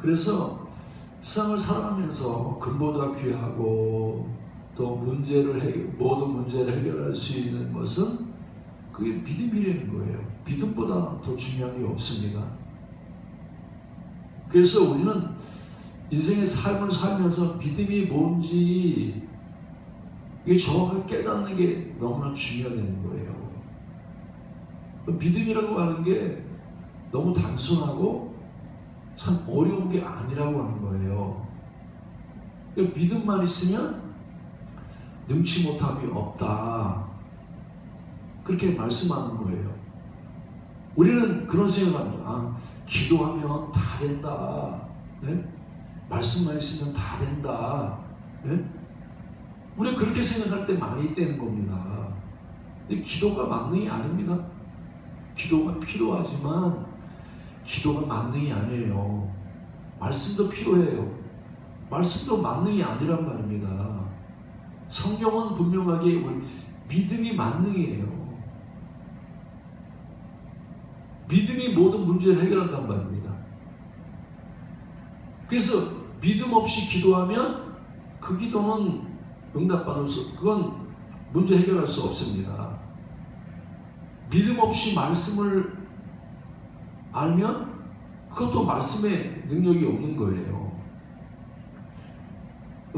그래서 세상을 살아가면서 금보다 귀하고 또 모든 문제를 해결할 수 있는 것은 그게 믿음이라는 거예요. 믿음보다 더 중요한 게 없습니다. 그래서 우리는 인생의 삶을 살면서 믿음이 뭔지 이게 정확하게 깨닫는 게 너무나 중요하다는 거예요. 믿음이라고 하는 게 너무 단순하고 참 어려운 게 아니라고 하는 거예요. 믿음만 있으면 능치 못함이 없다, 그렇게 말씀하는 거예요. 우리는 그런 생각을 합니다. 기도하면 다 된다. 네? 말씀만 있으면 다 된다. 네? 우리가 그렇게 생각할 때 많이 있다는 겁니다. 기도가 만능이 아닙니다. 기도가 필요하지만 기도가 만능이 아니에요. 말씀도 필요해요. 말씀도 만능이 아니란 말입니다. 성경은 분명하게 우리 믿음이 만능이에요. 믿음이 모든 문제를 해결한단 말입니다. 그래서 믿음 없이 기도하면 그 기도는 응답받을 수, 그건 문제 해결할 수 없습니다. 믿음 없이 말씀을 알면 그것도 말씀의 능력이 없는 거예요.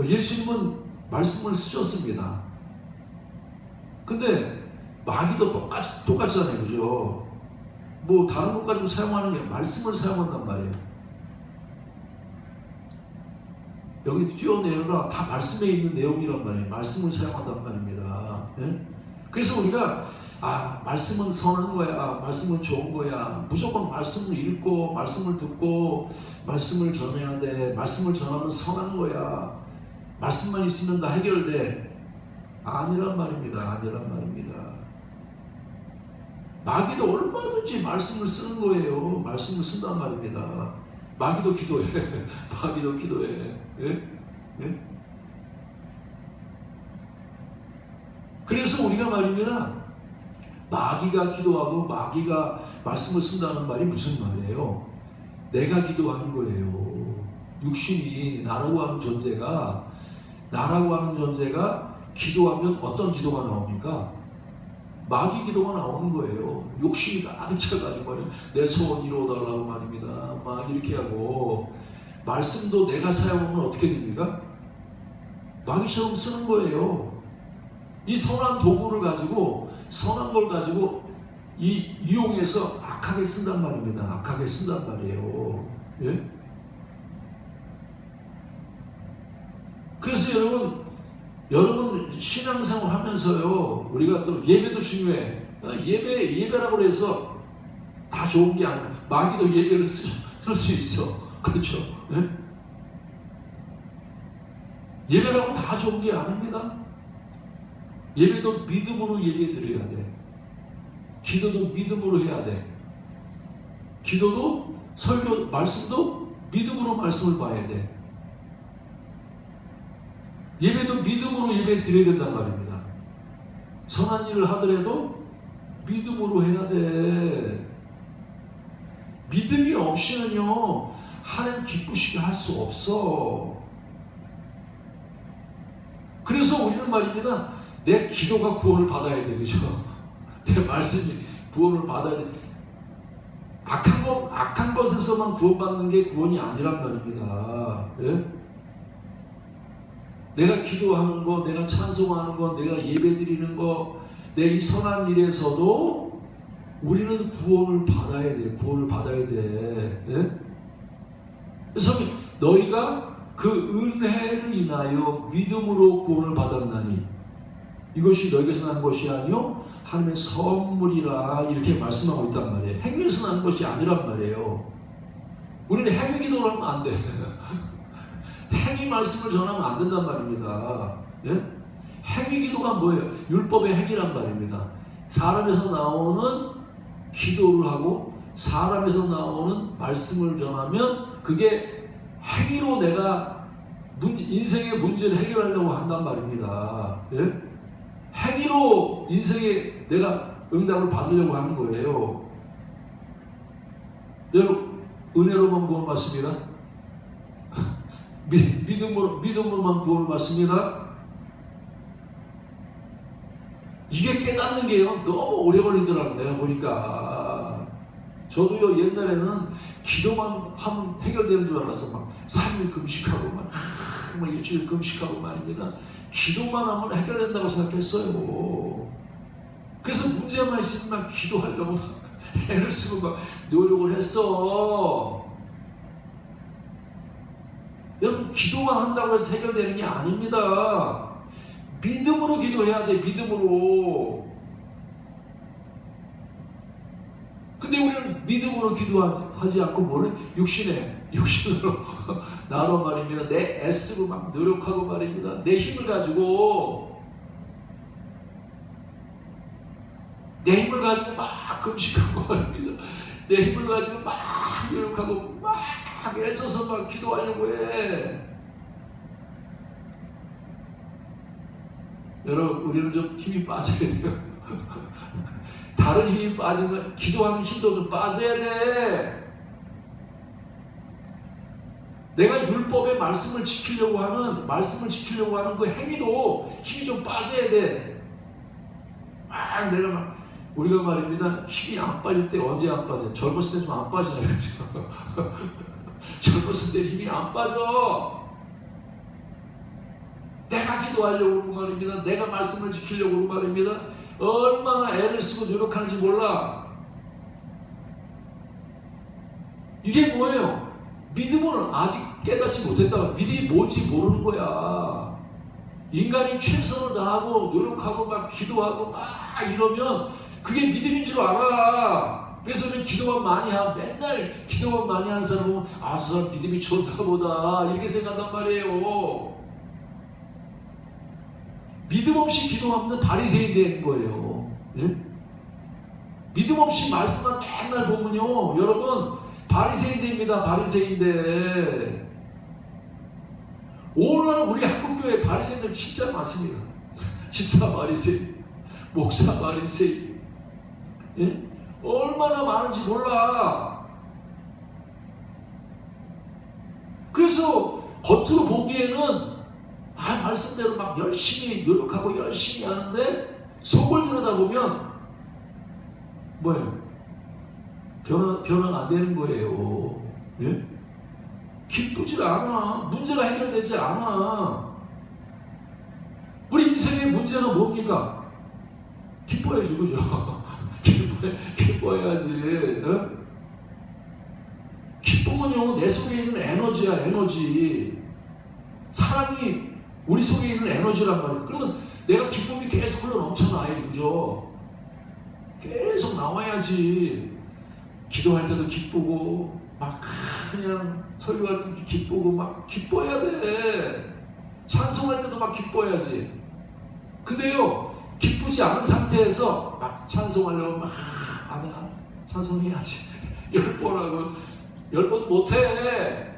예수님은 말씀을 쓰셨습니다. 근데 마귀도 똑같잖아요. 그죠? 뭐 다른 것 가지고 사용하는 게 말씀을 사용한단 말이에요. 여기 뛰어내려라, 다 말씀에 있는 내용이란 말이에요. 말씀을 사용한단 말입니다. 예? 그래서 우리가 말씀은 선한 거야, 말씀은 좋은 거야, 무조건 말씀을 읽고 말씀을 듣고 말씀을 전해야 돼, 말씀을 전하면 선한 거야, 말씀만 있으면 다 해결돼. 아니란 말입니다. 아니란 말입니다. 마귀도 얼마든지 말씀을 쓰는 거예요. 말씀을 쓴단 말입니다. 마귀도 기도해. 마귀도 기도해. 예? 예? 그래서 우리가 말입니다. 마귀가 기도하고 마귀가 말씀을 쓴다는 말이 무슨 말이에요? 내가 기도하는 거예요. 육신이 나라고 하는 존재가 기도하면 어떤 기도가 나옵니까? 마귀 기도가 나오는 거예요. 욕심이 가득 차가지고 말이에요. 내 소원 이루어달라고 말입니다. 막 이렇게 하고, 말씀도 내가 사용하면 어떻게 됩니까? 마귀처럼 쓰는 거예요. 이 선한 도구를 가지고, 선한 걸 가지고 이용해서 악하게 쓴단 말입니다. 악하게 쓴단 말이에요. 예? 그래서 여러분 신앙생활 하면서요, 우리가 또 예배도 중요해. 예배라고 해서 다 좋은 게 아니에요. 마귀도 예배를 쓸 수 있어. 그렇죠? 네? 예배라고 다 좋은 게 아닙니다. 예배도 믿음으로 예배 드려야 돼. 기도도 믿음으로 해야 돼. 기도도 설교, 말씀도 믿음으로 말씀을 봐야 돼. 예배도 믿음으로 예배 드려야 된단 말입니다. 선한 일을 하더라도 믿음으로 해야 돼. 믿음이 없이는요, 하나님 기쁘시게 할 수 없어. 그래서 우리는 말입니다, 내 기도가 구원을 받아야 돼. 그죠? 내 말씀이 구원을 받아야 돼. 악한 것에서만 구원받는 게 구원이 아니란 말입니다. 예? 내가 기도하는 거, 내가 찬송하는 거, 내가 예배드리는 거, 내 이 선한 일에서도 우리는 구원을 받아야 돼. 구원을 받아야 돼. 예? 그래서 너희가 그 은혜를 인하여 믿음으로 구원을 받았나니 이것이 너희에게서 난 것이 아니요 하나님의 선물이라, 이렇게 말씀하고 있단 말이에요. 행위에서 난 것이 아니란 말이에요. 우리는 행위 기도를 하면 안 돼. 행위 말씀을 전하면 안 된단 말입니다. 예? 행위 기도가 뭐예요? 율법의 행위란 말입니다. 사람에서 나오는 기도를 하고 사람에서 나오는 말씀을 전하면 그게 행위로 내가 인생의 문제를 해결하려고 한단 말입니다. 예? 행위로 인생에 내가 응답을 받으려고 하는 거예요. 여러분, 은혜로만 구원받습니다. 믿음으로만 구원을 받습니다. 이게 깨닫는 게요 너무 오래 걸리더라고. 내가 보니까 저도요 옛날에는 기도만 하면 해결되는 줄 알았어. 막 3일 금식하고 막 일주일 금식하고 말입니다. 기도만 하면 해결된다고 생각했어요. 그래서 문제만 있으면 막 기도하려고 막 애를 쓰고 막 노력을 했어. 여러분 기도만 한다고 해서 해결되는 게 아닙니다. 믿음으로 기도해야 돼. 믿음으로. 근데 우리는 믿음으로 기도하지 않고 뭐래? 육신으로 나로 말입니다. 내 애쓰고 막 노력하고 말입니다. 내 힘을 가지고 막 금식하고 말입니다. 내 힘을 가지고 막 노력하고 막 애써서 막 기도하려고 해. 여러분 우리는 좀 힘이 빠져야 돼요. 다른 힘이 빠지면 기도하는 힘도 좀 빠져야 돼. 내가 율법의 말씀을 지키려고 하는 그 행위도 힘이 좀 빠져야 돼. 우리가 말입니다. 힘이 안 빠질 때 언제 안 빠져? 젊었을 때 좀 안 빠지나 이거죠. 젊었을 때 힘이 안 빠져. 내가 기도하려고 그러고 말입니다. 내가 말씀을 지키려고 그러고 말입니다. 얼마나 애를 쓰고 노력하는지 몰라. 이게 뭐예요? 믿음을 아직 깨닫지 못했다가 믿음이 뭔지 모르는 거야. 인간이 최선을 다하고 노력하고 막 기도하고 막 이러면 그게 믿음인 줄 알아. 그래서 맨날 기도만 많이 하는 사람은 저 사람 믿음이 좋다 보다 이렇게 생각한단 말이에요. 믿음 없이 기도하면 바리새인 되는 거예요. 예? 믿음 없이 말씀만 맨날 보면요 여러분 바리새인 됩니다. 바리새인 돼. 오늘날 우리 한국교회 바리새인들 진짜 많습니다. 집사 바리새인, 목사 바리새인, 예? 얼마나 많은지 몰라. 그래서 겉으로 보기에는 말씀대로 막 열심히 노력하고 열심히 하는데 속을 들여다보면 뭐예요? 변화가 안 되는 거예요. 예? 기쁘지 않아. 문제가 해결되지 않아. 우리 인생의 문제가 뭡니까? 기뻐야지, 그죠? 기뻐야지. 어? 기쁨은요, 내 속에 있는 에너지야, 에너지. 사랑이 우리 속에 있는 에너지란 말이에요. 그러면 내가 기쁨이 계속 흘러 넘쳐나야지, 그죠? 계속 나와야지. 기도할 때도 기쁘고, 막 그냥 설교할 때도 기쁘고, 막 기뻐야 돼. 찬송할 때도 막 기뻐야지. 근데요, 기쁘지 않은 상태에서 막 찬송하려고 막 찬송해야지. 10번 하고 10번 못해.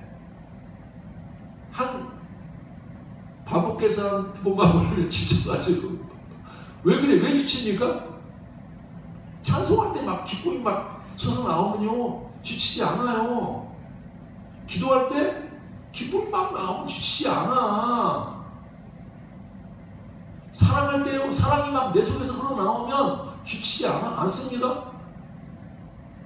반복해서 한 2번만 보면 지쳐가지고. 왜 그래? 왜 지칩니까? 찬송할 때 막 기쁨이 막 솟아나오면요 지치지 않아요. 기도할 때 기쁨이 막 나오면 지치지 않아. 사랑할 때요 사랑이 막 내 속에서 흘러나오면 지치지 않습니다.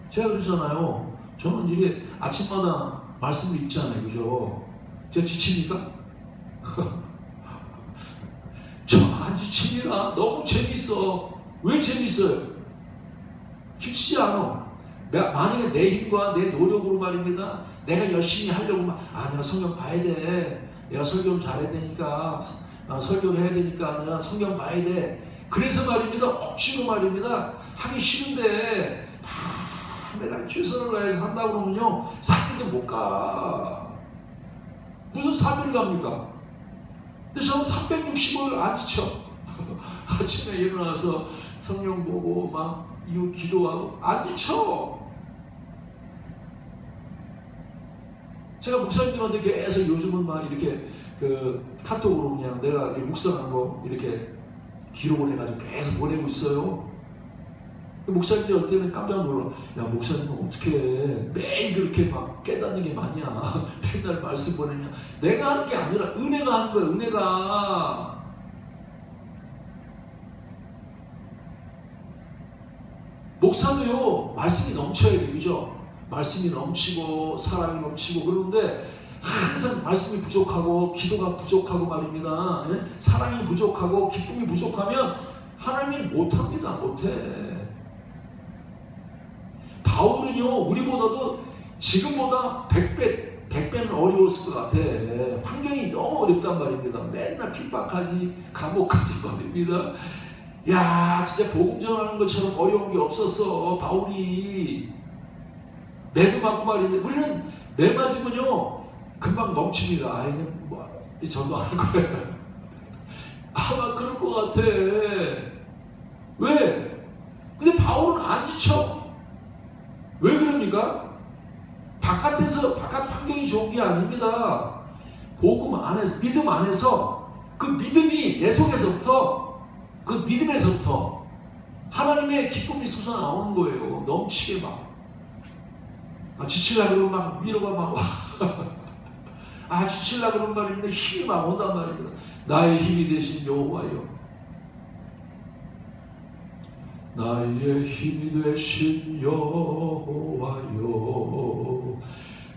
제가 그러잖아요. 저는 이게 아침마다 말씀을 읽잖아요, 그죠? 제가 지칩니까? 저 안 지칩니다. 너무 재밌어. 왜 재밌어요? 지치지 않아. 만약에 내 힘과 내 노력으로 말입니다. 내가 열심히 하려고 내가 성경 봐야 돼. 내가 설교를 잘해야 되니까 설교를 해야 되니까 내가 성경 봐야 돼. 그래서 말입니다. 억지로 말입니다. 하기 싫은데 내가 최선을 다해서 한다고 그러면요 3일도 못 가. 무슨 3일 갑니까? 근데 저는 365일 안 지쳐. 아침에 일어나서 성경 보고 막 기도하고 안 지쳐. 제가 목사님들한테 계속 요즘은 막 이렇게 카톡으로 그냥 내가 묵상한 거 이렇게 기록을 해가지고 계속 보내고 있어요. 목사님들 어떨 때는 깜짝 놀라. 야, 목사님은 어떻게 매일 그렇게 막 깨닫는 게 많냐. 맨날 말씀 보내냐. 내가 하는 게 아니라 은혜가 하는 거야. 은혜가. 목사도요, 말씀이 넘쳐야 돼요. 그죠? 말씀이 넘치고 사랑이 넘치고 그러는데 항상 말씀이 부족하고 기도가 부족하고 말입니다. 예? 사랑이 부족하고 기쁨이 부족하면 하나님이 못합니다. 못해. 바울은요, 우리보다도 지금보다 100배는 어려웠을 것 같아. 환경이 너무 어렵단 말입니다. 맨날 핍박하지, 감옥하지 말입니다. 야, 진짜 복음 전하는 것처럼 어려운 게 없었어. 바울이 매도 맞고 말입니다. 우리는 매 맞으면요 금방 멈춥니다. 아, 이게 뭐 전도하는 거예요. 아마 그럴 것 같아. 왜? 근데 바울은 안 지쳐. 왜 그럽니까? 바깥 환경이 좋은 게 아닙니다. 복음 안에서, 믿음 안에서 그 믿음이 내 속에서부터, 그 믿음에서부터 하나님의 기쁨이 솟아나오는 거예요. 넘치게 막. 지치려고 그러면 막 위로가 막 와. 지치려고 그러는 말입니다. 힘이 막 온단 말입니다. 나의 힘이 되신 여호와여. 나의 힘이 되신 여호와여.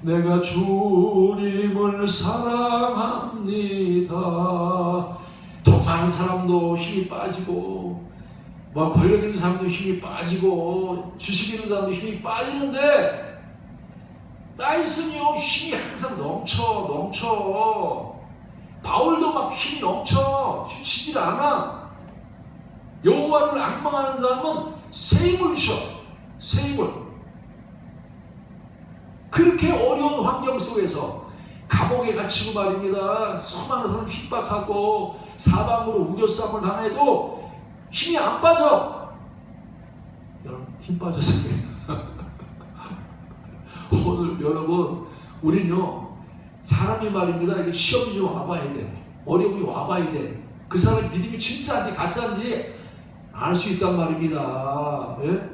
내가 주님을 사랑합니다. 더 많은 사람도 힘이 빠지고, 권력 있는 사람도 힘이 빠지고, 지식 있는 사람도 힘이 빠지는데, 다이슨이요, 힘이 항상 넘쳐. 바울도 막 힘이 넘쳐. 지치질 않아. 여호와를 앙망하는 사람은 새 힘을 주셔. 새 힘을. 그렇게 어려운 환경 속에서 감옥에 갇히고 말입니다. 수많은 사람 핍박하고 사방으로 우겨싸움을 당해도 힘이 안 빠져. 여러분, 힘 빠졌습니다. 오늘 여러분, 우리는요, 사람이 말입니다. 이게 시험이 좀 와봐야 돼. 어려움이 와봐야 돼. 그 사람의 믿음이 진짜인지 가짜인지 알 수 있단 말입니다. 예?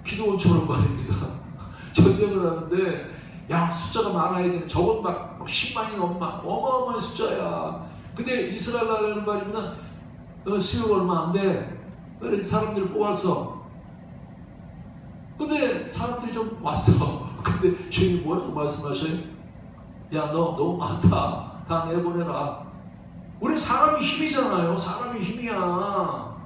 기도원처럼 말입니다. 전쟁을 하는데, 야, 숫자가 많아야 되는, 저건 막 10만이 넘나, 어마어마한 숫자야. 근데 이스라엘 나라는 말입니다. 수요가 얼마 안 돼. 그래서 사람들을 뽑았어. 근데 사람들이 좀 왔어. 근데 주인이 뭐라고 말씀하셔요? 야, 너 너무 많다. 다 내보내라. 우리 사람이 힘이잖아요. 사람이 힘이야.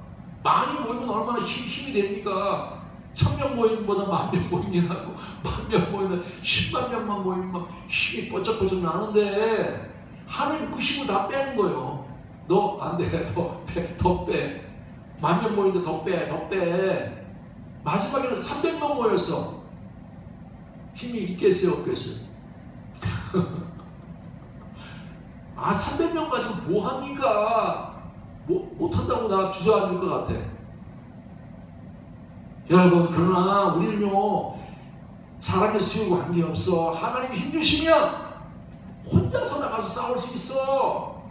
많이 모이면 얼마나 힘이 됩니까? 1000명 모임보다 10,000명 모이긴 하고, 10,000명 모이면 10만 명만 모이면 막 힘이 뻗쩍뻗쩍 나는데, 하나님 그 힘을 다 빼는 거예요. 너 안 돼. 더 빼. 10,000명 모이는데 더 빼. 마지막에는 300명 모였어. 힘이 있겠어요, 없겠어요? 300명 가지고 뭐 합니까? 못한다고 나 주저앉을 것 같아. 여러분, 그러나 우리는요, 사람의 수요가 관계없어. 하나님이 힘주시면 혼자서 나가서 싸울 수 있어.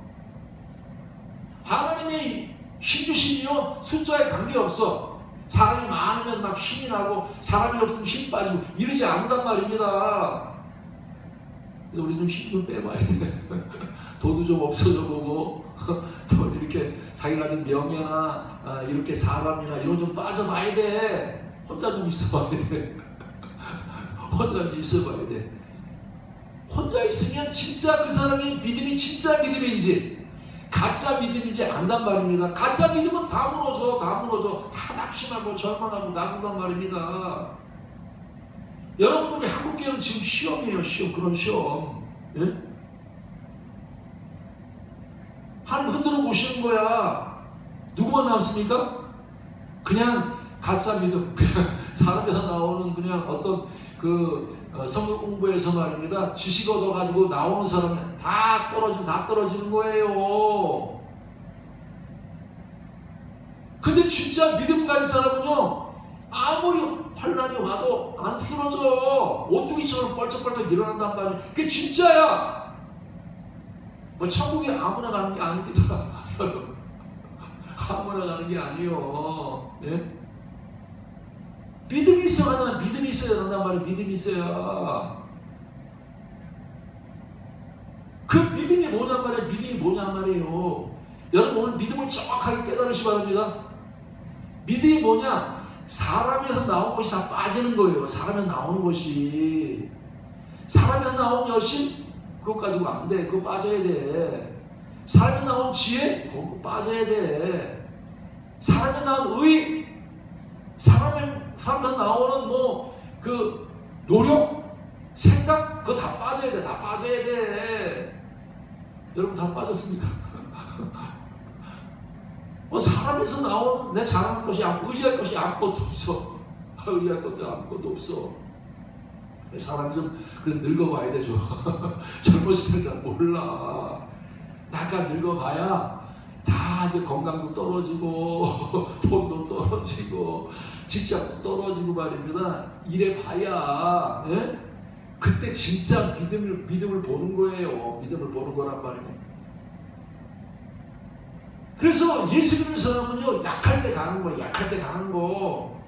하나님이 힘주시면 숫자에 관계없어. 사람이 많으면 막 힘이 나고 사람이 없으면 힘 빠지고 이러지 않는단 말입니다. 그래서 우리 좀 힘 좀 빼봐야 돼. 돈도 좀 없어져 보고 또 이렇게 자기가 가진 명예나 이렇게 사람이나 이런 좀 빠져봐야 돼. 혼자 좀 있어봐야 돼. 혼자 좀 있어봐야 돼. 혼자 있으면 진짜 그 사람이 믿음이 진짜 믿음인지 가짜 믿음인지 안단 말입니다. 가짜 믿음은 다 무너져. 다 낙심하고 절망하고 나군단 말입니다. 여러분, 우리 한국교회는 지금 시험이에요. 그런 시험. 예? 하나님 흔들어 보시는 거야. 누구만 남습니까? 그냥 가짜 믿음, 그냥 사람에서 나오는 그냥 어떤 성경 공부에서 말입니다. 지식 얻어가지고 나오는 사람은 다 떨어지는 거예요. 근데 진짜 믿음 가진 사람은요, 아무리 환난이 와도 안 쓰러져. 오뚜기처럼 뻘쩍뻘쩍 일어난단 말이야. 그게 진짜야. 천국에 아무나 가는 게 아닙니다. 여러분, 아무나 가는 게 아니에요. 예? 믿음이 있어야 믿음이 있어야 한단 말이에요. 믿음이 있어야. 그 믿음이 뭐냔 말이에요. 믿음이 뭐냔 말이에요. 여러분 오늘 믿음을 정확하게 깨달으시 바랍니다. 믿음이 뭐냐? 사람에서 나온 것이 다 빠지는 거예요. 사람에서 나오는 것이. 사람에서 나온 여신? 그거 가지고 안 돼. 그거 빠져야 돼. 사람에서 나온 지혜? 그거 빠져야 돼. 사람에서 나온 의? 사람에서 나오는 그 노력? 생각? 그거 다 빠져야 돼. 다 빠져야 돼. 여러분 다 빠졌습니까? 사람에서 나오는 내 잘하는 것이 의지할 것이 아무것도 없어. 의지할 것도 아무것도 없어. 사람이 좀 그래서 늙어봐야 되죠. 젊었을 때 잘 몰라. 약간 늙어봐야 다 이제 건강도 떨어지고 돈도 떨어지고 직장도 떨어지고 말입니다. 이래 봐야 예? 그때 진짜 믿음을 보는 거예요. 믿음을 보는 거란 말이에요. 그래서 예수 믿는 사람은요, 약할 때 가는 거예요. 약할 때 가는 거.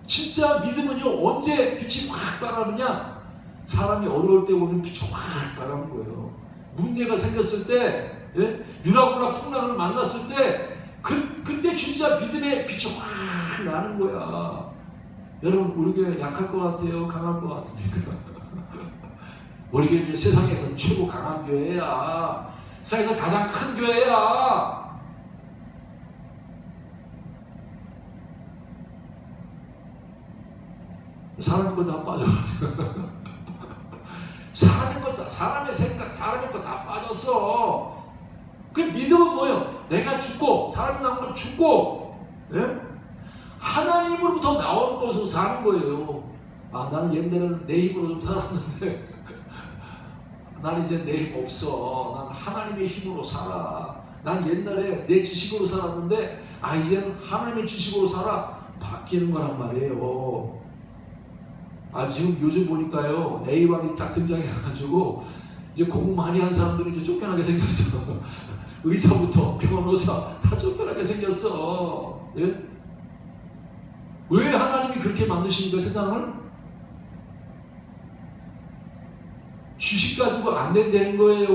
진짜 믿음은요, 언제 빛이 확 발하느냐? 사람이 어려울 때 오는 빛이 확 발하는 거예요. 문제가 생겼을 때, 예? 유라굴라 풍랑을 만났을 때, 그때 진짜 믿음의 빛이 확 나는 거야. 여러분, 우리 교회 약할 것 같아요? 강할 것 같습니까? 우리 교회는 세상에서 최고 강한 교회야. 세상에서 가장 큰 교회야. 사람의 것 다 빠져가지고 사람의 생각, 사람의 것 다 빠졌어. 그 믿음은 뭐예요? 내가 죽고 사람이 나온 건 죽고 예? 하나님으로부터 나온 것으로 사는 거예요. 나는 옛날에는 내 힘으로 좀 살았는데 난 이제 내 힘 없어. 난 하나님의 힘으로 살아. 난 옛날에 내 지식으로 살았는데 이제는 하나님의 지식으로 살아. 바뀌는 거란 말이에요. 지금 요즘 보니까요, A왕이 딱 등장해가지고 이제 공부 많이 한 사람들이 이제 쫓겨나게 생겼어. 의사부터 변호사 다 쫓겨나게 생겼어. 예? 왜 하나님이 그렇게 만드십니까, 세상을? 지식 가지고 안 된다는 거예요.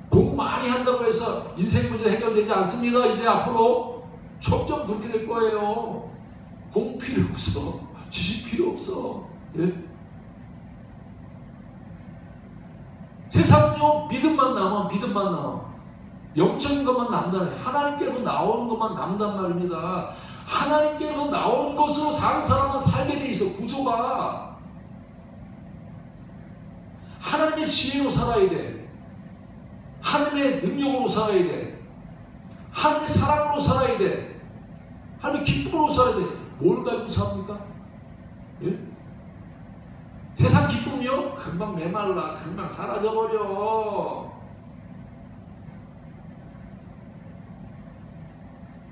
공부 많이 한다고 해서 인생 문제 해결되지 않습니다. 이제 앞으로 점점 그렇게 될 거예요. 공부 필요 없어. 지식 필요 없어. 예? 세상은요, 믿음만 남아. 영적인 것만 남다네. 하나님께로 나오는 것만 남단 말입니다. 하나님께로 나오는 것으로 사는 사람은 살게 돼 있어. 구조가. 하나님의 지혜로 살아야 돼. 하나님의 능력으로 살아야 돼. 하나님의 사랑으로 살아야 돼. 하나님의 기쁨으로 살아야 돼. 뭘 가지고 삽니까? 예? 세상 기쁨이요? 금방 메말라. 금방 사라져버려.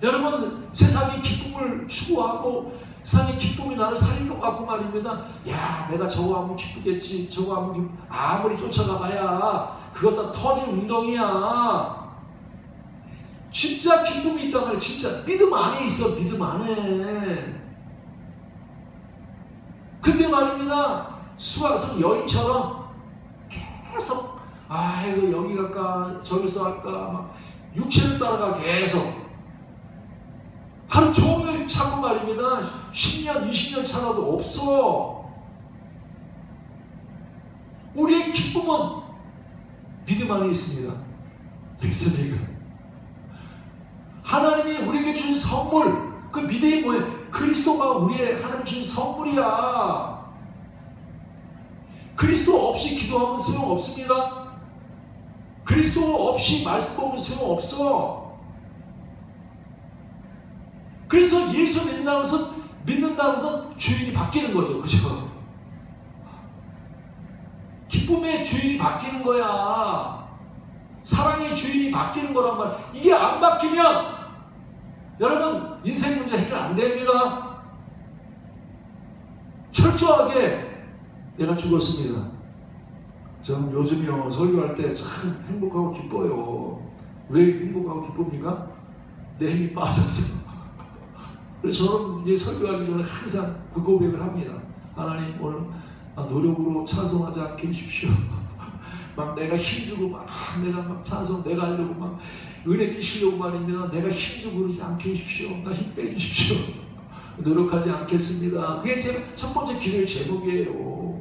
여러분, 세상의 기쁨을 추구하고 세상의 기쁨이 나를 살릴 것 같고 말입니다. 내가 저거 하면 기쁘겠지. 저거 하면 아무리 쫓아가봐야 그것 다 터진 웅덩이야. 진짜 기쁨이 있단 말이야. 진짜 믿음 안에 있어. 믿음 안에. 근데 말입니다. 수학성 여인처럼 계속 이거 여기 갈까 저기서 갈까 막 육체를 따라가 계속 하루 종일 찾고 말입니다. 10년 20년 찾아도 없어. 우리의 기쁨은 믿음 안에 있습니다. 믿습니까? 하나님이 우리에게 주신 선물, 그 믿음이 뭐예요? 그리스도가 우리의 하나님 주신 선물이야. 그리스도 없이 기도하면 소용없습니다. 그리스도 없이 말씀 보면 소용없어. 그래서 예수 믿는다고 해서 주인이 바뀌는 거죠. 그죠? 기쁨의 주인이 바뀌는 거야. 사랑의 주인이 바뀌는 거란 말이야. 이게 안 바뀌면 여러분, 인생 문제 해결 안 됩니다. 철저하게 내가 죽었습니다. 저는 요즘요 설교할 때 참 행복하고 기뻐요. 왜 행복하고 기쁩니까? 내 힘이 빠져서. 그래서 저는 이제 설교하기 전에 항상 그 고백을 합니다. 하나님, 오늘 노력으로 찬송하지 않게 해주십시오. 막 내가 힘주고 막 내가 막 찬송 내가 하려고 막 은혜 끼시려고 말입니다. 내가 힘주고 그러지 않게 해주십시오. 나 힘 빼주십시오. 노력하지 않겠습니다. 그게 제 첫 번째 기도의 제목이에요.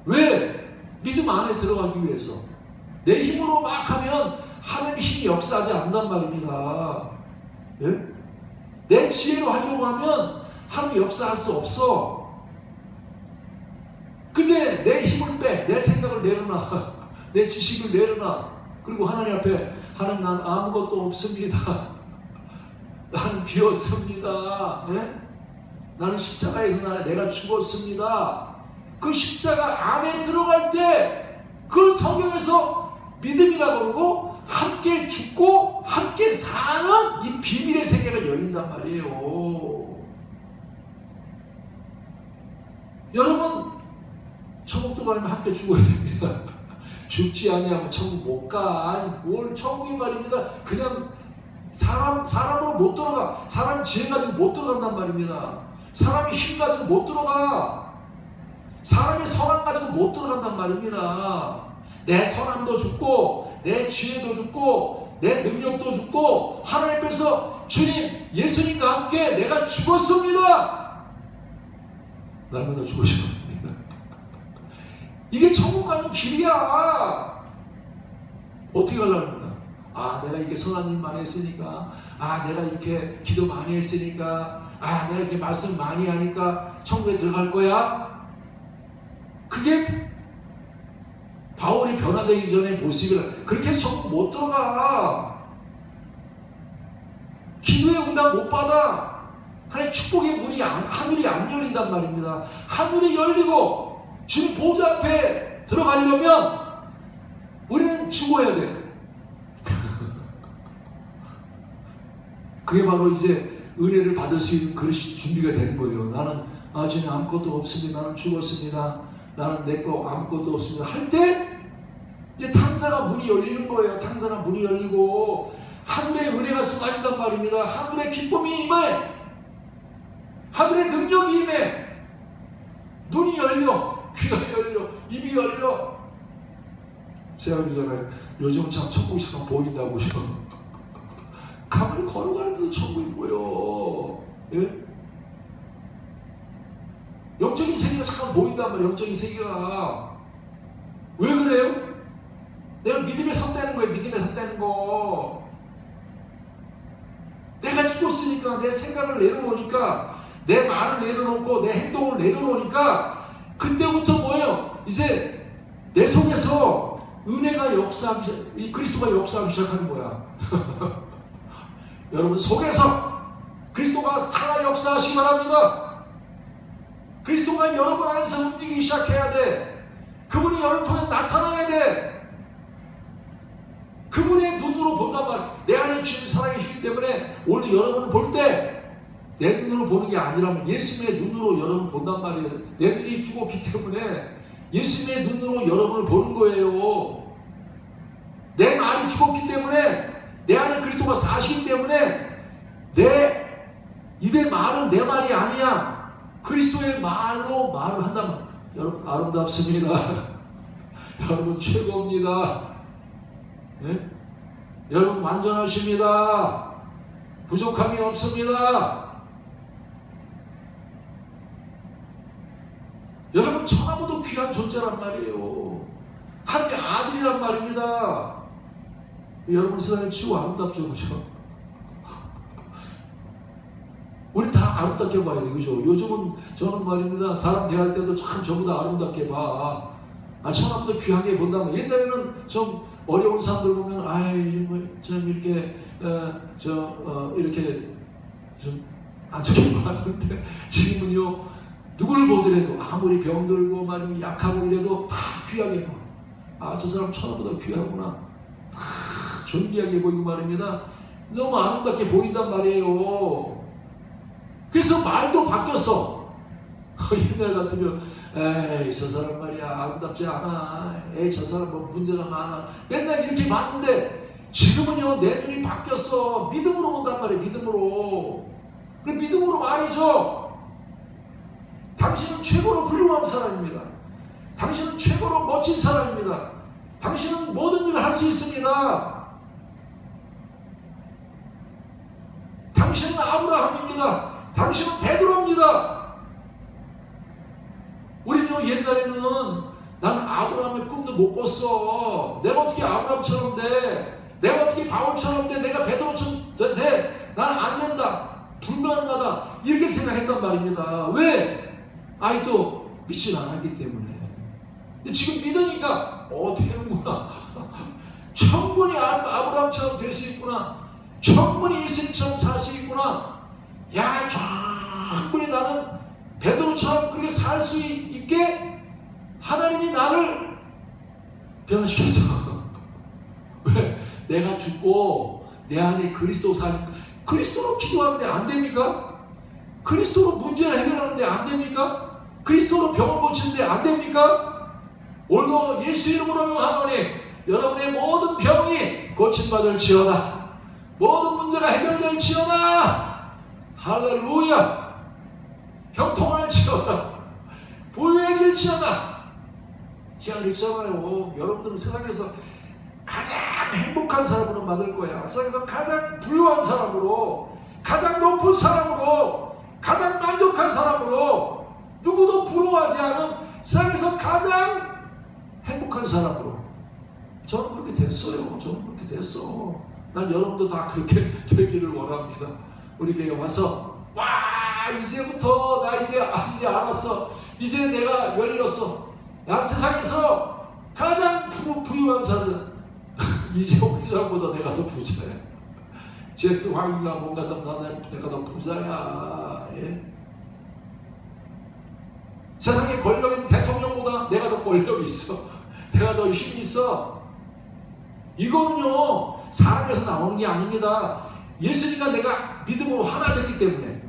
왜? 믿음 안에 들어가기 위해서. 내 힘으로 막 하면 하나님 힘이 역사하지 않는단 말입니다. 예? 내 지혜로 하려고 하면 하나님 역사할 수 없어. 근데 내 힘을 빼, 내 생각을 내려놔, 내 지식을 내려놔. 그리고 하나님 앞에, 하나님 난 아무것도 없습니다. 나는 비었습니다. 예? 나는 십자가에서 내가 죽었습니다. 그 십자가 안에 들어갈 때 그걸 성경에서 믿음이라고 그러고 함께 죽고 함께 사는 이 비밀의 세계가 열린단 말이에요. 여러분, 천국도 가려면 함께 죽어야 됩니다. 죽지 아니하면 천국 못 가. 뭘 천국이 말입니다. 그냥 사람으로 못 들어가. 사람 지혜 가지고 못 들어간단 말입니다. 사람이 힘 가지고 못 들어가. 사람의 선함 가지고 못 들어간단 말입니다. 내 선함도 죽고 내 지혜도 죽고 내 능력도 죽고 하나님 앞에서 주님, 예수님과 함께 내가 죽었습니다. 날마다 죽으시는 겁니다. 이게 천국 가는 길이야. 어떻게 가려고 합니까? 아, 내가 이렇게 선한 일 많이 했으니까, 아, 내가 이렇게 기도 많이 했으니까, 아, 내가 이렇게 말씀 많이 하니까 천국에 들어갈 거야? 그게 바울이 변화되기 전에 모습이라. 그렇게 해서 천국 못 들어가. 기도의 응답 못 받아. 하나님 축복의 문이 하늘이 안 열린단 말입니다. 하늘이 열리고 주님 보좌 앞에 들어가려면 우리는 죽어야 돼. 그게 바로 이제 은혜를 받을 수 있는 그릇이 준비가 되는 거예요. 나는 주님 아무것도 없습니다. 나는 죽었습니다. 나는 내 거 아무것도 없습니다. 할 때 이제 탕자가 문이 열리는 거예요. 탕자가 문이 열리고 하늘의 은혜가 쏟아진단 말입니다. 하늘의 기쁨이 임해. 하늘의 능력이 임해. 눈이 열려. 귀가 열려. 입이 열려. 제가 그러잖아요. 요즘은 참 천국이 잠깐 보인다고. 가만히 걸어가는데도 천국이 보여. 예? 영적인 세계가 잠깐 보인단 말이에요. 영적인 세계가. 왜 그래요? 내가 믿음에 섰다는 거예요. 믿음에 섰다는 거. 내가 죽었으니까 내 생각을 내려놓으니까, 내 말을 내려놓고 내 행동을 내려놓으니까 그때부터 뭐예요? 이제 내 속에서 은혜가 역사하기, 그리스도가 역사하기 시작하는 거야. 여러분 속에서 그리스도가 살아 역사하시기 바랍니다. 그리스도가 여러분 안에서 움직이기 시작해야 돼. 그분이 여러분 통해 나타나야 돼. 그분의 눈으로 본단 말이야. 내 안에 주님 살아계시기 때문에 오늘 여러분을 볼 때 내 눈으로 보는 게 아니라면 예수님의 눈으로 여러분을 본단 말이에요. 내 눈이 죽었기 때문에 예수님의 눈으로 여러분을 보는 거예요. 내 말이 죽었기 때문에, 내 안에 그리스도가 사시기 때문에 내 입의 말은 내 말이 아니야. 그리스도의 말로 말을 한단 말이에요. 여러분 아름답습니다. 여러분 최고입니다. 네? 여러분 완전하십니다. 부족함이 없습니다. 여러분 천하보다 귀한 존재란 말이에요. 하나님의 아들이란 말입니다. 여러분 세상에 치고 아름답죠, 그죠? 우리 다 아름답게 봐야 돼, 그죠? 요즘은 저는 말입니다. 사람 대할 때도 참 전부 다 아름답게 봐. 천하보다 귀하게 본다면, 옛날에는 좀 어려운 사람들 보면 좀 이렇게 이렇게 좀 안 좋게 봤는데, 지금은요 누구를 보더라도 아무리 병들고 말이면 약하고 이래도 다 귀하게 봐. 저 사람 천하보다 귀하구나. 다 존귀하게 보이고 말입니다. 너무 아름답게 보인단 말이에요. 그래서 말도 바뀌었어. 옛날 같으면 에이 저 사람 말이야 아름답지 않아. 에이 저 사람 뭐 문제가 많아. 맨날 이렇게 봤는데 지금은요, 내 눈이 바뀌었어. 믿음으로 본단 말이에요. 믿음으로. 그 믿음으로 말이죠. 당신은 최고로 훌륭한 사람입니다. 당신은 최고로 멋진 사람입니다. 당신은 모든 일을 할 수 있습니다. 당신은 아브라함입니다. 당신은 베드로입니다. 우리는 옛날에는 난 아브라함의 꿈도 못 꿨어. 내가 어떻게 아브라함처럼 돼? 내가 어떻게 바울처럼 돼? 내가 베드로처럼 돼? 나는 안 된다. 불가능하다. 이렇게 생각했단 말입니다. 왜? 아직도 믿지 않았기 때문에. 근데 지금 믿으니까 되는구나. 충분히 아브라함처럼 될 수 있구나. 충분히 예수님처럼 살 수 있구나. 야, 충분히 나는 베드로처럼 그렇게 살 수 있게 하나님이 나를 변화시켰어. 왜? 내가 죽고 내 안에 그리스도 사니까. 그리스도로 기도하는데 안 됩니까? 그리스도로 문제를 해결하는데 안 됩니까? 그리스도로 병을 고치는데 안 됩니까? 오늘도 예수 이름으로 명하노니 여러분의 모든 병이 고침받을지어다. 모든 문제가 해결될지어다. 할렐루야. 형통할지어다. 부유해질지어다. 제가 그랬잖아요. 여러분들은 세상에서 가장 행복한 사람으로 만들 거야. 세상에서 가장 부유한 사람으로, 가장 높은 사람으로, 가장 만족한 사람으로, 누구도 부러워하지 않은 세상에서 가장 행복한 사람으로. 저는 그렇게 됐어요. 저는 그렇게 됐어. 난 여러분도 다 그렇게 되기를 원합니다. 우리 교회 와서 와, 이제부터 나 이제 알았어. 이제 내가 열렸어. 난 세상에서 가장 부유한 사람. 이재용 회장보다 내가 더 부자야. 제스 황인가 뭔가 내가 더 부자야. 예? 세상에 권력 있는 대통령보다 내가 더 권력이 있어. 내가 더 힘이 있어. 이거는요, 사람에서 나오는 게 아닙니다. 예수님과 내가 믿음으로 하나 됐기 때문에,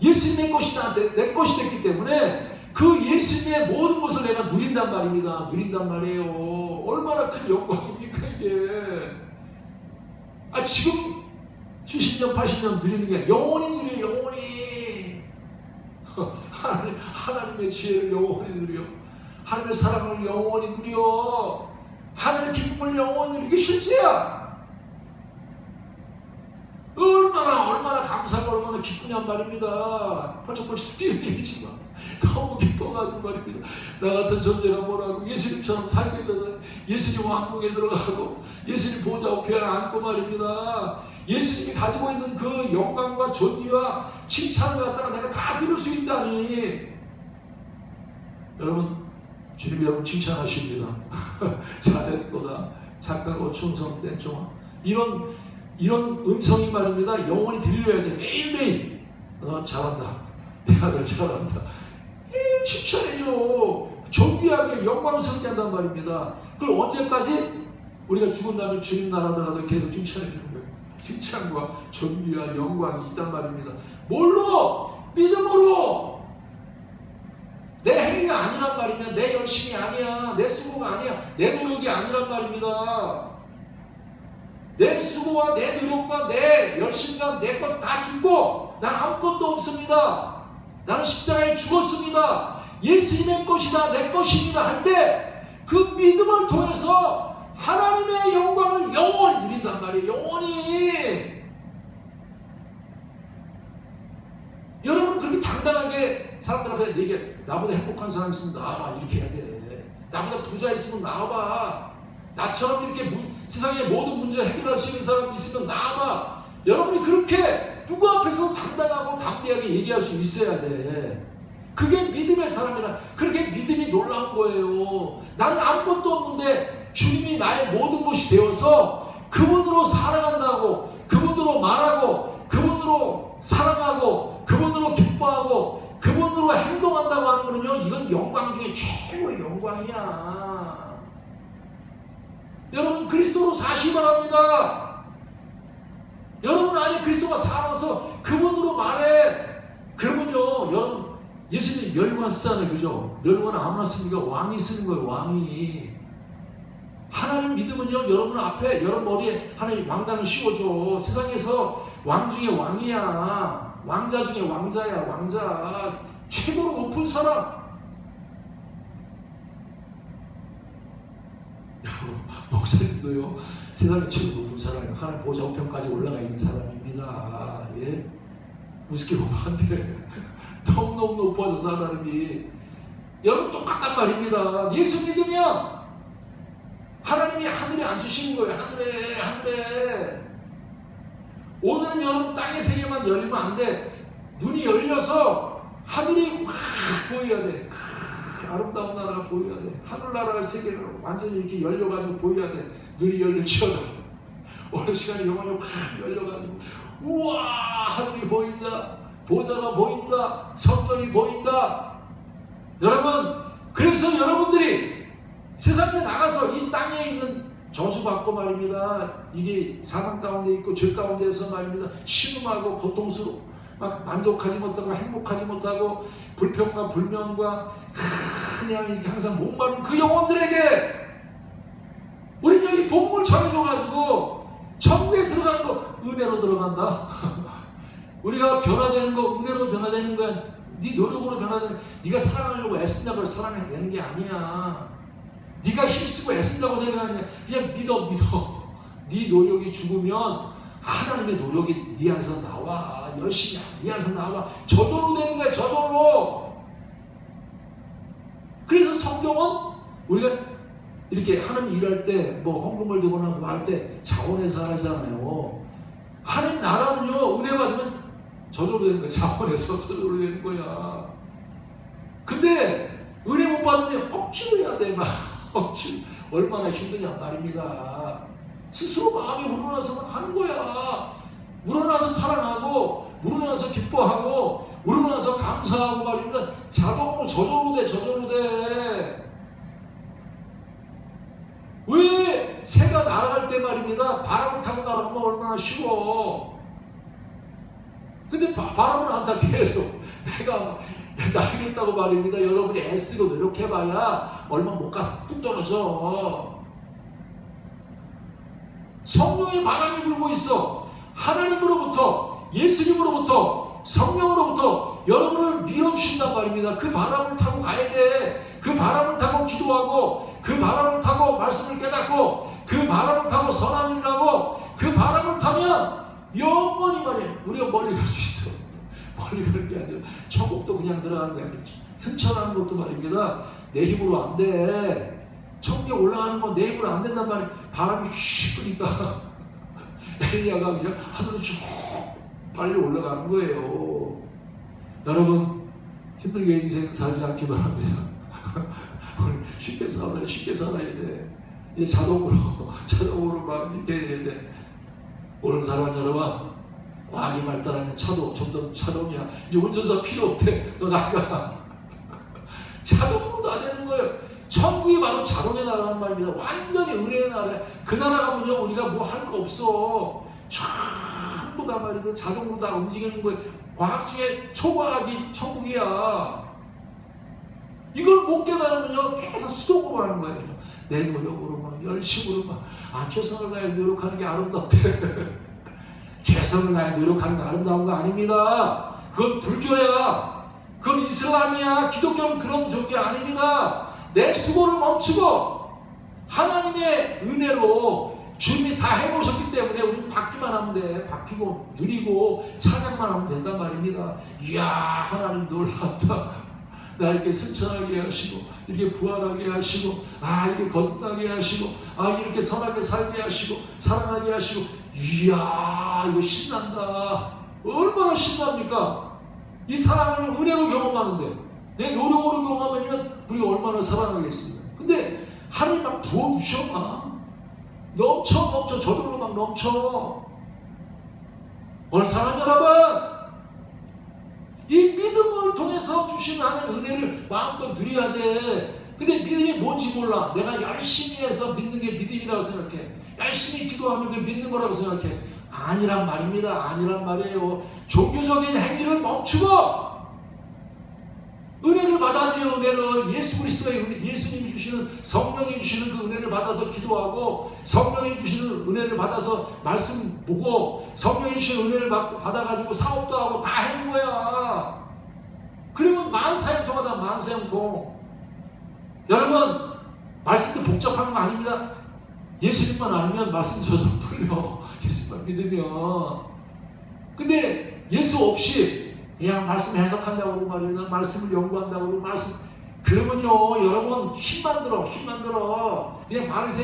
예수님의 것이 내 것이 됐기 때문에 그 예수님의 모든 것을 내가 누린단 말입니다. 누린단 말이에요. 얼마나 큰 영광입니까 이게. 지금 70년 80년 누리는 게 영원히 누려요. 영원히. 하나님의 지혜를 영원히 누려. 하나님의 사랑을 영원히 누려. 하나님의 기쁨을 영원히 누려. 이게 실제야. 얼마나 감사하고 얼마나 기쁘냔 말입니다. 펄쩍펄쩍 뛰는 일이지만 너무 기뻐가지고 말입니다. 나 같은 존재가 뭐라고 예수님처럼 살게 되는, 예수님 왕궁에 들어가고 예수님 보좌 우편에 앉고 말입니다. 예수님이 가지고 있는 그 영광과 존귀와 칭찬을 갖다가 내가 다 들을 수 있다니. 여러분, 주님이 여러분 칭찬하십니다. 잘했도다. 착하고 충성된 종아. 이런 음성이 말입니다. 영원히 들려야 돼. 매일매일. 너 잘한다. 내 아들 잘한다. 칭찬해줘. 존귀하게 영광스럽게 한단 말입니다. 그걸 언제까지? 우리가 죽은 다음에 주님 나라 들어가도 계속 칭찬해주는 거예요. 칭찬과 존귀와 영광이 있단 말입니다. 뭘로? 믿음으로. 내 행위가 아니란 말이냐. 내 열심이 아니야. 내 수고가 아니야. 내 노력이 아니란 말입니다. 내 수고와 내 노력과 내 열심과 내 것 다 죽고 난 아무것도 없습니다. 나는 십자가에 죽었습니다. 예수님의 것이다, 내 것입니다 할 때 그 믿음을 통해서 하나님의 영광을 영원히 누린단 말이에요. 영원히. 여러분 그렇게 당당하게 사람들 앞에 얘기해. 나보다 행복한 사람 있으면 나와봐. 이렇게 해야 돼. 나보다 부자 있으면 나와봐. 나처럼 이렇게 세상의 모든 문제를 해결할 수 있는 사람이 있으면 나와봐. 여러분이 그렇게 누구 앞에서 당당하고 담대하게 얘기할 수 있어야 돼. 그게 믿음의 사람이라. 그렇게 믿음이 놀라운 거예요. 나는 아무것도 없는데 주님이 나의 모든 것이 되어서 그분으로 살아간다고, 그분으로 말하고, 그분으로 사랑하고, 그분으로 기뻐하고, 그분으로 행동한다고 하는 거는요, 이건 영광 중에 최고의 영광이야. 여러분 그리스도로 사시기 바랍니다. 여러분 안에 그리스도가 살아서 그분으로 말해. 그러면요, 여러분 예수님 멸류관 쓰잖아요. 그죠? 멸류관 아무나 씁니까? 왕이 쓰는 거예요. 왕이. 하나님 믿으면요, 여러분 앞에, 여러분 머리에 하나님 왕관을 씌워줘. 세상에서 왕 중에 왕이야. 왕자 중에 왕자야, 왕자. 최고로 높은 사람. 목사님도요, 세상에 최고 높은 사람이에요. 하나님 보좌 우편까지 올라가 있는 사람입니다. 예? 우습게 보면 안 돼. 너무너무 높아져서 하나님이. 여러분 똑같단 말입니다. 예수 믿으면 하나님이 하늘에 앉으시는 거예요. 하늘에. 오늘은 여러분 땅의 세계만 열리면 안 돼. 눈이 열려서 하늘이 확 보여야 돼. 아름다운 나라가 보여야 돼. 하늘나라의 세계가 완전히 이렇게 열려가지고 보여야 돼. 눈이 열릴지어다. 오늘 시간에 영혼이 확 열려가지고 우와, 하늘이 보인다. 보좌가 보인다. 성전이 보인다. 여러분, 그래서 여러분들이 세상에 나가서 이 땅에 있는 저주받고 말입니다. 이게 사망 가운데 있고 죄 가운데서 말입니다. 신음하고 고통스럽고 막 만족하지 못하고 행복하지 못하고 불평과 불면과 그냥 이렇게 항상 목마른 그 영혼들에게 우리는 여기 복음을 전해줘가지고 천국에 들어가는 거 은혜로 들어간다. 우리가 변화되는 거 은혜로 변화되는 거야. 네 노력으로 변화되는, 네가 사랑하려고 애쓴다고 사랑해야 되는 게 아니야. 네가 힘쓰고 애쓴다고 되는 게 아니야. 그냥 믿어. 네 노력이 죽으면 하나님의 노력이 네 안에서 나와. 열심히 네 안에서 나와. 저절로 되는 거야. 저절로. 그래서 성경은 우리가 이렇게 하나님 일할 때 뭐 헌금을 주거나 뭐 할 때 자원해서 하잖아요. 하나님 나라는요, 은혜 받으면 저절로 되는 거야. 자원해서 저절로 되는 거야. 근데 은혜 못 받으면 억지로 해야 돼. 막 억지로. 얼마나 힘드냐 말입니다. 스스로 마음이 우러나서 막 하는 거야. 우러나서 사랑하고 우러나서 기뻐하고 우러나서 감사하고 말입니다. 자동으로 저절로 돼. 왜 새가 날아갈 때 말입니다. 바람을 타고 날아가면 얼마나 쉬워. 근데 바람을 안 타게 해서 내가 날겠다고 말입니다. 여러분이 애쓰고 노력해봐야 얼마 못 가서 뚝 떨어져. 성령의 바람이 불고 있어. 하나님으로부터, 예수님으로부터, 성령으로부터 여러분을 밀어주신단 말입니다. 그 바람을 타고 가야 돼. 그 바람을 타고 기도하고, 그 바람을 타고 말씀을 깨닫고, 그 바람을 타고 선한 일을 하고, 그 바람을 타면 영원히 말이야, 우리가 멀리 갈 수 있어. 멀리 가는 게 아니라 천국도 그냥 들어가는 게 아니라 승천하는 것도 말입니다. 내 힘으로 안 돼. 천국에 올라가는 건 내 힘으로 안 된단 말이야. 바람이 휘 부니까 엘리야가 그냥 하늘로 쭉 빨리 올라가는 거예요. 여러분, 힘들게 인생 살지 않기 바랍니다. 쉽게 살아야 돼. 이제 자동으로 막 이렇게 해야 돼. 오늘 사랑하는 여러분, 과학이 발달하면 차도 점점 자동이야. 이제 운전자 필요 없대. 너 나가. 자동으로 다 되는 거예요. 천국이 바로 자동의 나라는 말입니다. 완전히 은혜의 나라. 그 나라 가면요, 우리가 뭐 할 거 없어. 전부 다 말이고 자동으로 다 움직이는 거예요. 과학 중에 초과학이 천국이야. 이걸 못 깨달으면요, 계속 수동으로 하는 거예요. 내 노력으로 막 열심으로 막 최선을 다해 노력하는 게 아름답대. 최선을 다해 노력하는 게 아름다운 거 아닙니다. 그건 불교야. 그건 이슬람이야. 기독교는 그런 종교 아닙니다. 내 수고를 멈추고 하나님의 은혜로 주님이 다 해놓으셨기 때문에 우리는 받기만 하면 돼. 받기고 누리고 찬양만 하면 된단 말입니다. 이야, 하나님 놀랍다. 나 이렇게 승천하게 하시고, 이렇게 부활하게 하시고, 이렇게 거듭나게 하시고, 이렇게 선하게 살게 하시고, 사랑하게 하시고, 이야, 이거 신난다. 얼마나 신납니까? 이 사랑을 은혜로 경험하는데, 내 노력으로 경험하면 우리가 얼마나 사랑하겠습니까? 근데 하나님 막 부어주셔. 막 넘쳐 저절로 막 넘쳐. 오늘 사랑하는 여러분, 이 믿음을 통해서 주신 하나님의 은혜를 마음껏 누려야 돼. 근데 믿음이 뭔지 몰라. 내가 열심히 해서 믿는 게 믿음이라고 생각해. 열심히 기도하면 그게 믿는 거라고 생각해. 아니란 말입니다. 아니란 말이에요. 종교적인 행위를 멈추고 은혜를 받아야 돼요. 은혜를. 예수 그리스도의 은혜, 예수님이 주시는, 성령이 주시는 그 은혜를 받아서 기도하고, 성령이 주시는 은혜를 받아서 말씀 보고, 성령이 주시는 은혜를 받아가지고 사업도 하고 다 하는 거야. 그러면 만사형통하다. 만사형통. 여러분, 말씀도 복잡한 거 아닙니다. 예수님만 알면 말씀도 저절로 풀려. 예수님만 믿으면. 근데 예수 없이 그냥 말씀 해석한다고 말이나 말씀을 연구한다고 말씀, 그러면요 여러분 힘만 들어. 그냥 바리새인